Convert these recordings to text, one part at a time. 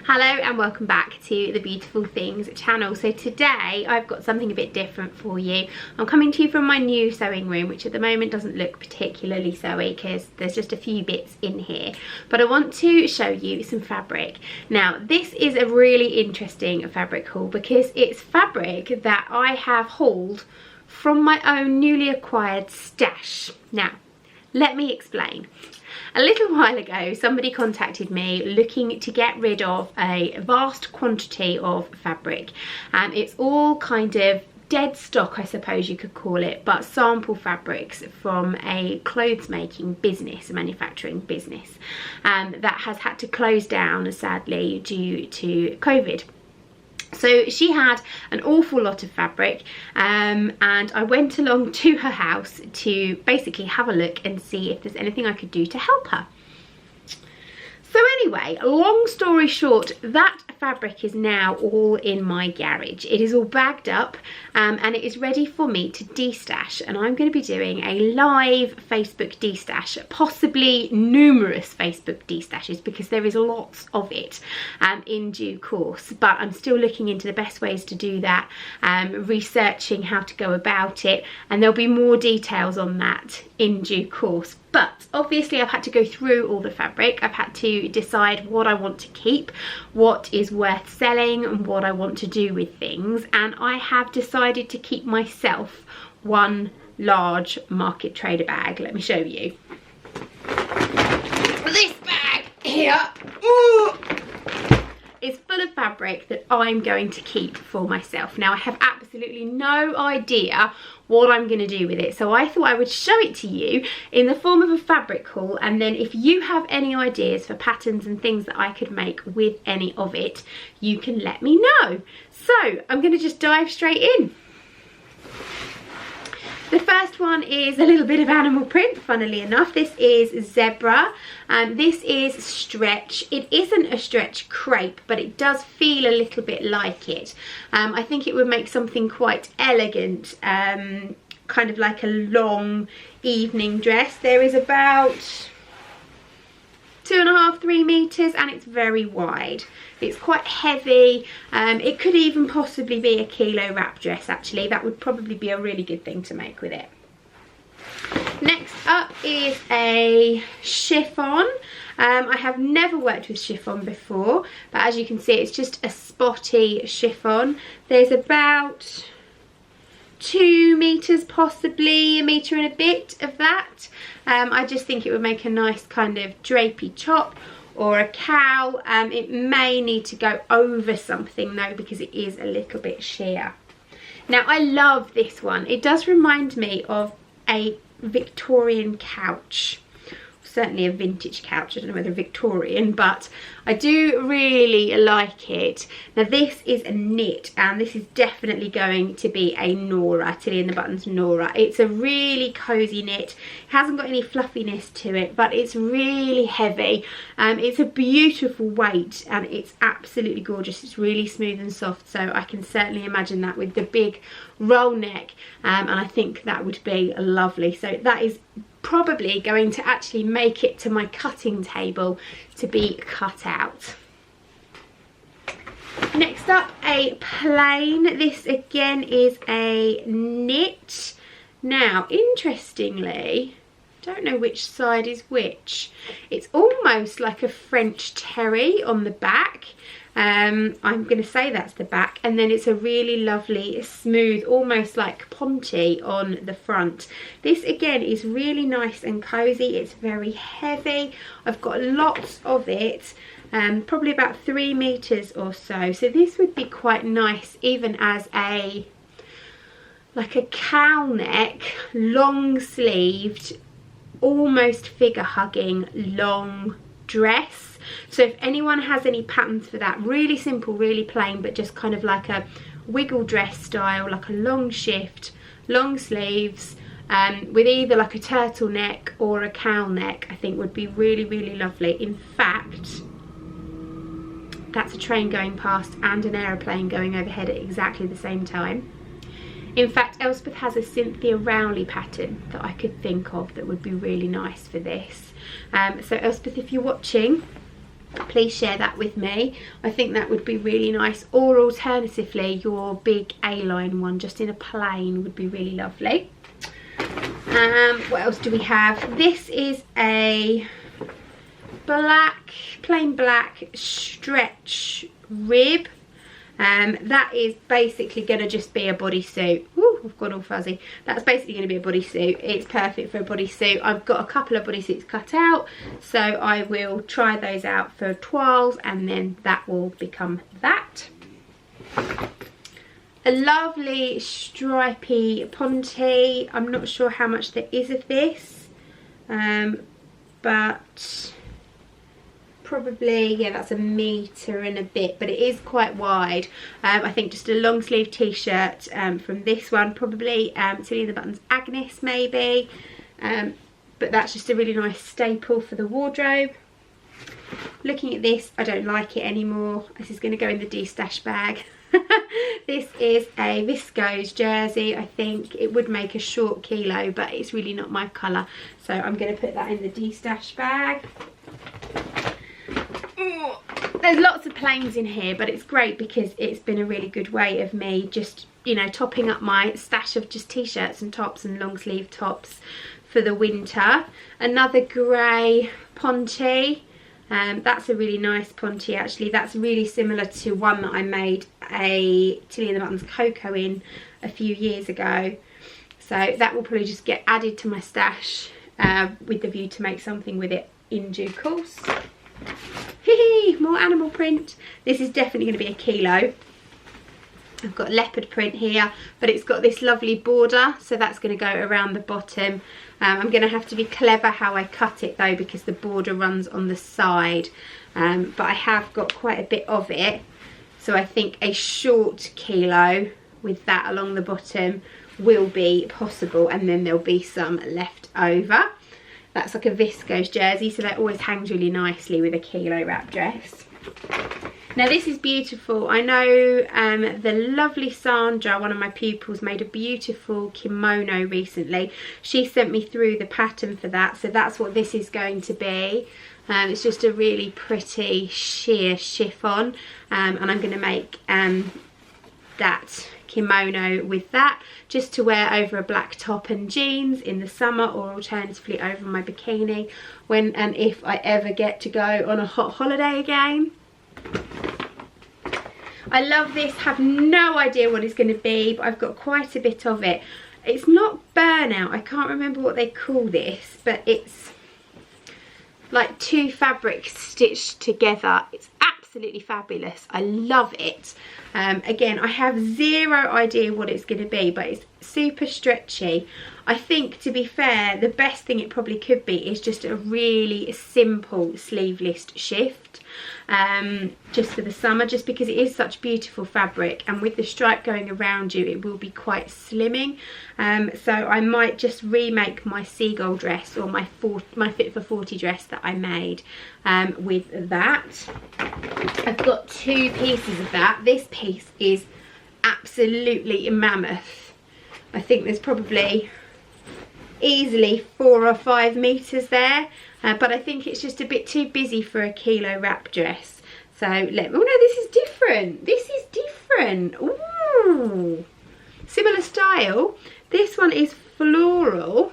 Hello and welcome back to the Beautiful Things channel. So today I've got something a bit different for you. I'm coming to you from my new sewing room, which at the moment doesn't look particularly sewy because there's just a few bits in here, but I want to show you some fabric. Now this is a really interesting fabric haul because it's fabric that I have hauled from my own newly acquired stash. Now let me explain. A little while ago, somebody contacted me looking to get rid of a vast quantity of fabric. It's all kind of dead stock, I suppose you could call it, but sample fabrics from a clothes making business, a manufacturing business, that has had to close down, sadly, due to COVID. So she had an awful lot of fabric, and I went along to her house to basically have a look and see if there's anything I could do to help her. So anyway, long story short, that fabric is now all in my garage. It is all bagged up and it is ready for me to destash, and I'm going to be doing a live Facebook destash, possibly numerous Facebook destashes because there is lots of it in due course, but I'm still looking into the best ways to do that, researching how to go about it, and there'll be more details on that in due course. But obviously I've had to go through all the fabric. I've had to decide what I want to keep, what is worth selling, and what I want to do with things. And I have decided to keep myself one large market trader bag. Let me show you. This bag here is full of fabric that I'm going to keep for myself. Now I have absolutely no idea what I'm going to do with it, so I thought I would show it to you in the form of a fabric haul, and then if you have any ideas for patterns and things that I could make with any of it, you can let me know. So I'm going to just dive straight in. The first one is a little bit of animal print, funnily enough. This is zebra, and this is stretch. It isn't a stretch crepe, but it does feel a little bit like it. I think it would make something quite elegant, kind of like a long evening dress. There is about 2.5–3 meters, and it's very wide. It's quite heavy. It could even possibly be a kilo wrap dress, actually. That would probably be a really good thing to make with it. Next up is a chiffon. I have never worked with chiffon before, but as you can see, it's just a spotty chiffon. There's about 2 meters, possibly 1 meter and a bit of that. I just think it would make a nice kind of drapey top or a cowl. It may need to go over something though because it is a little bit sheer. Now I love this one. It does remind me of a Victorian couch. Certainly a vintage couch. I don't know whether Victorian, but I do really like it. Now this is a knit, and this is definitely going to be a Nora, Tilly and the Buttons Nora. It's a really cozy knit. It hasn't got any fluffiness to it, but it's really heavy. It's a beautiful weight, and it's absolutely gorgeous. It's really smooth and soft, so I can certainly imagine that with the big roll neck, and I think that would be lovely. So that is probably going to actually make it to my cutting table to be cut out. Next up, a plain. This again is a knit. Now interestingly, don't know which side is which. It's almost like a French terry on the back. I'm going to say that's the back, and then it's a really lovely smooth, almost like ponte on the front. This again is really nice and cozy. It's very heavy. I've got lots of it, probably about 3 meters or so. So this would be quite nice even as a cowl neck, long sleeved, almost figure hugging long dress. So if anyone has any patterns for that, really simple, really plain, but just kind of like a wiggle dress style, like a long shift, long sleeves, with either like a turtleneck or a cowl neck, I think would be really, really lovely. In fact, that's a train going past and an aeroplane going overhead at exactly the same time. In fact, Elspeth has a Cynthia Rowley pattern that I could think of that would be really nice for this. So Elspeth, if you're watching, please share that with me. I think that would be really nice, or alternatively your big A-line one just in a plain would be really lovely. What else do we have? This is a black, plain black stretch rib. That is basically going to just be a bodysuit. Ooh, I've gone all fuzzy. That's basically going to be a bodysuit. It's perfect for a bodysuit. I've got a couple of bodysuits cut out, so I will try those out for toiles and then that will become that. A lovely stripy ponte. I'm not sure how much there is of this, but probably, yeah, that's 1 metre and a bit, but it is quite wide. I think just a long sleeve t-shirt from this one, probably Tilly and the Buttons Agnes maybe, but that's just a really nice staple for the wardrobe. Looking at this, I don't like it anymore. This is going to go in the destash bag. This is a Viscose Jersey. I think it would make a short kilo, but it's really not my colour, so I'm going to put that in the destash bag. There's lots of plains in here, but it's great because it's been a really good way of me just, you know, topping up my stash of just t-shirts and tops and long sleeve tops for the winter. Another grey ponte. That's a really nice ponte actually. That's really similar to one that I made a Tilly and the Buttons Cocoa in a few years ago. So that will probably just get added to my stash with the view to make something with it in due course. More animal print. This is definitely going to be a kilo. I've got leopard print here, but it's got this lovely border, so that's going to go around the bottom. I'm going to have to be clever how I cut it though, because the border runs on the side, but I have got quite a bit of it, so I think a short kilo with that along the bottom will be possible, and then there'll be some left over. That's like a Viscose jersey, so that always hangs really nicely with a kilo wrap dress. Now this is beautiful. I know the lovely Sandra, one of my pupils, made a beautiful kimono recently. She sent me through the pattern for that, so that's what this is going to be. It's just a really pretty sheer chiffon, and I'm going to make that kimono with that, just to wear over a black top and jeans in the summer, or alternatively over my bikini when and if I ever get to go on a hot holiday again. I love this, have no idea what it's going to be, but I've got quite a bit of it. It's not burnout, I can't remember what they call this, but it's like two fabrics stitched together. It's absolutely fabulous. I love it. Again, I have zero idea what it's going to be, but it's super stretchy. I think, to be fair, the best thing it probably could be is just a really simple sleeveless shift, just for the summer, just because it is such beautiful fabric, and with the stripe going around you it will be quite slimming. So I might just remake my seagull dress, or my Fit for 40 dress that I made with that. I've got 2 pieces of that. This piece is absolutely mammoth. I think there's probably easily 4 or 5 meters there, but I think it's just a bit too busy for a kilo wrap dress. So oh no, this is different. This is different. Ooh, similar style. This one is floral,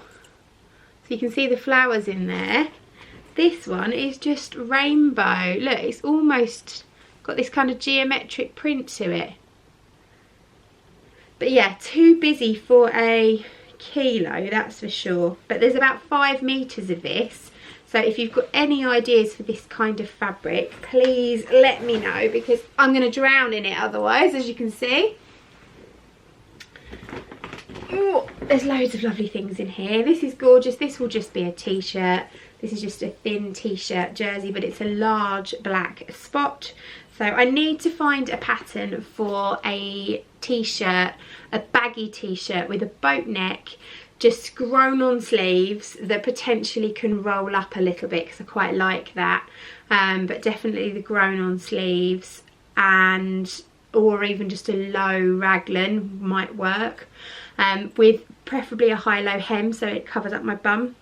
so you can see the flowers in there. This one is just rainbow. Look, it's almost got this kind of geometric print to it. But yeah, too busy for a kilo, that's for sure. But there's about 5 meters of this, so if you've got any ideas for this kind of fabric, please let me know, because I'm going to drown in it otherwise, as you can see. Ooh, there's loads of lovely things in here. This is gorgeous. This will just be a t-shirt. This is just a thin t-shirt jersey, but it's a large black spot. So I need to find a pattern for a t-shirt, a baggy t-shirt with a boat neck, just scroll on sleeves that potentially can roll up a little bit, because I quite like that. But definitely the grown on sleeves, and or even just a low raglan might work, with preferably a high-low hem so it covers up my bum.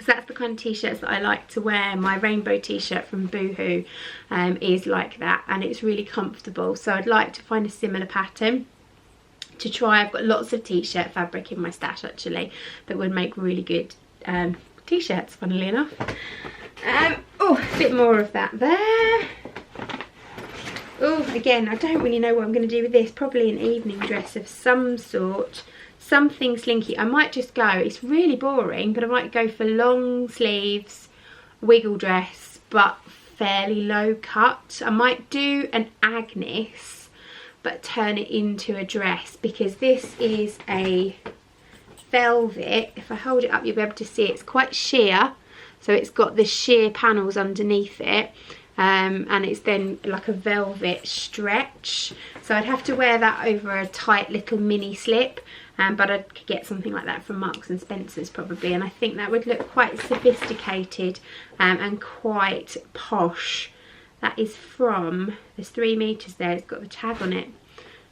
that's the kind of t-shirts that I like to wear. My rainbow t-shirt from Boohoo is like that, and it's really comfortable. So I'd like to find a similar pattern to try. I've got lots of t-shirt fabric in my stash actually that would make really good t-shirts, funnily enough. Oh, a bit more of that there. Oh, again, I don't really know what I'm going to do with this. Probably an evening dress of some sort. Something slinky. I might just go, it's really boring, but I might go for long sleeves, wiggle dress, but fairly low cut. I might do an Agnes, but turn it into a dress, because this is a velvet. If I hold it up, you'll be able to see it's quite sheer. So it's got the sheer panels underneath it. And it's then like a velvet stretch, so I'd have to wear that over a tight little mini slip, but I could get something like that from Marks and Spencer's probably, and I think that would look quite sophisticated and quite posh. That is from, there's 3 meters there, it's got the tag on it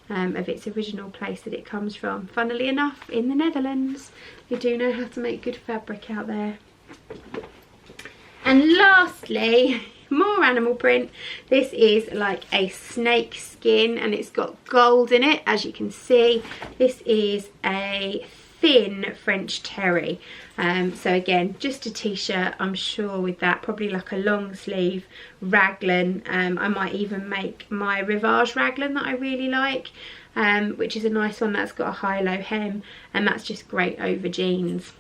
of its original place that it comes from. Funnily enough, in the Netherlands, they do know how to make good fabric out there. And lastly, more animal print. This is like a snake skin, and it's got gold in it, as you can see. This is a thin French terry. So again, just a t-shirt, I'm sure, with that. Probably like a long sleeve raglan. I might even make my Rivage raglan that I really like, which is a nice one that's got a high-low hem, and that's just great over jeans.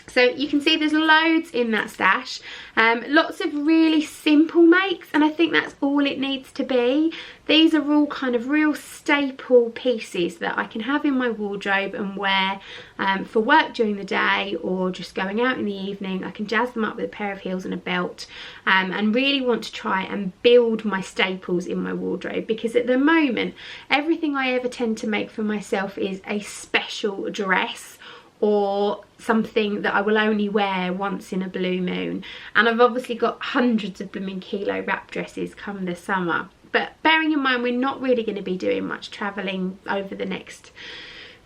So you can see there's loads in that stash, lots of really simple makes, and I think that's all it needs to be. These are all kind of real staple pieces that I can have in my wardrobe and wear for work during the day, or just going out in the evening. I can jazz them up with a pair of heels and a belt, and really want to try and build my staples in my wardrobe, because at the moment everything I ever tend to make for myself is a special dress or something that I will only wear once in a blue moon. And I've obviously got hundreds of blooming kilo wrap dresses come this summer. But bearing in mind we're not really going to be doing much travelling over the next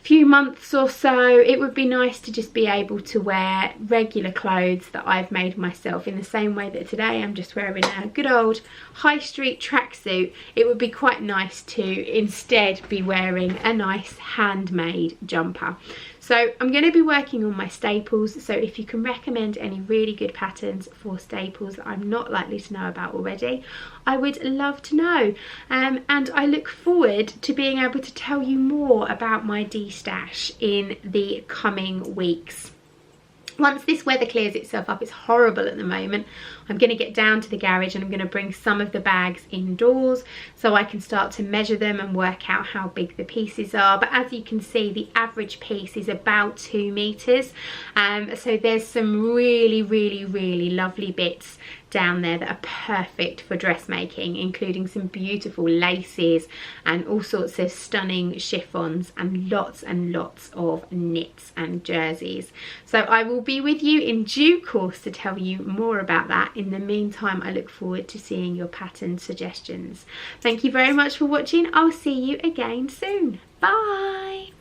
few months or so, it would be nice to just be able to wear regular clothes that I've made myself, in the same way that today I'm just wearing a good old high street tracksuit. It would be quite nice to instead be wearing a nice handmade jumper. So I'm going to be working on my staples, so if you can recommend any really good patterns for staples that I'm not likely to know about already, I would love to know. And I look forward to being able to tell you more about my destash in the coming weeks. Once this weather clears itself up, it's horrible at the moment, I'm going to get down to the garage and I'm going to bring some of the bags indoors so I can start to measure them and work out how big the pieces are. But as you can see, the average piece is about 2 meters. So there's some really lovely bits down there that are perfect for dressmaking, including some beautiful laces and all sorts of stunning chiffons and lots of knits and jerseys. So I will be with you in due course to tell you more about that. In the meantime, I look forward to seeing your pattern suggestions. Thank you very much for watching. I'll see you again soon. Bye.